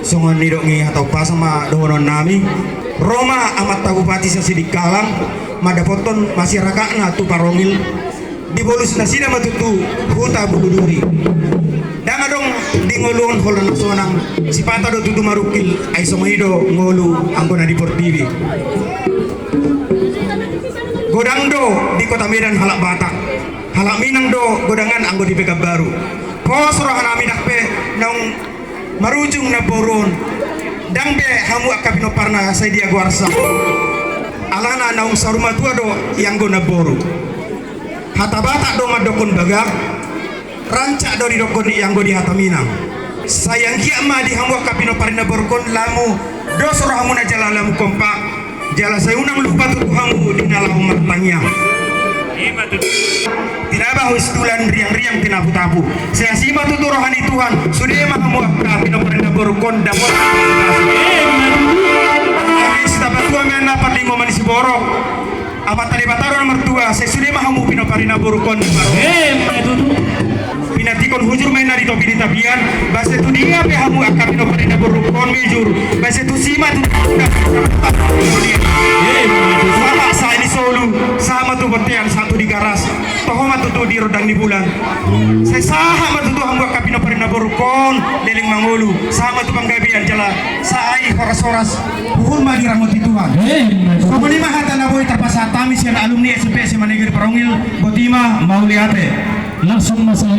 songon ni dongi atau pas sama dohonon nami Roma amat tabupati sa Sidikalang madapoton masyarakatna tu parongil dibolus na sila matutu huta bududuri dan adong di ngolun holan sonang sipata do tutu marukil ay songido ngolu anggona di Portivi godang do di kota Medan halak Batak halak Minang do godangan anggo di Pekab Baru pos rohan amin akpe nang marujung na boron dang be hamu akapino parna saya dia guarsa alana naung saruma tua do yang go na boru hata Batak do madokon bagak rancak do di dokon yang go di hata Minang sayang kiama di hamu akapino parna borkon lamu do soro hamu na jala lamu kompak jala saya unang lupa tu hamu di nalahu matangnya tidak bahus tulan riang-riang tinapu-tapu saya sima tutu rohani Tuhan sudah mahamu akapino parna borkon damot setapat tua men dapat lima manis borok apa tadi bataro nomor 2 saya sudah mahamu pino parina borkon pinatikon hujur main dari topi di tabian bahasa itu dia hamu akapino parina borkon mejur bahasa itu sima tu sama saya ini solu sama tu betian satu di garas tohoma tu di rodang di bulan saya sahama tu hamu akapino parina borkon deling mangulu sama tu panggabian jala sai horas-horas buhur magi rangot Tuhan komuni mahata na boy terpasa tamis yang alumni SMP SMA Negeri Parongil Botima mau lihat langsung masalah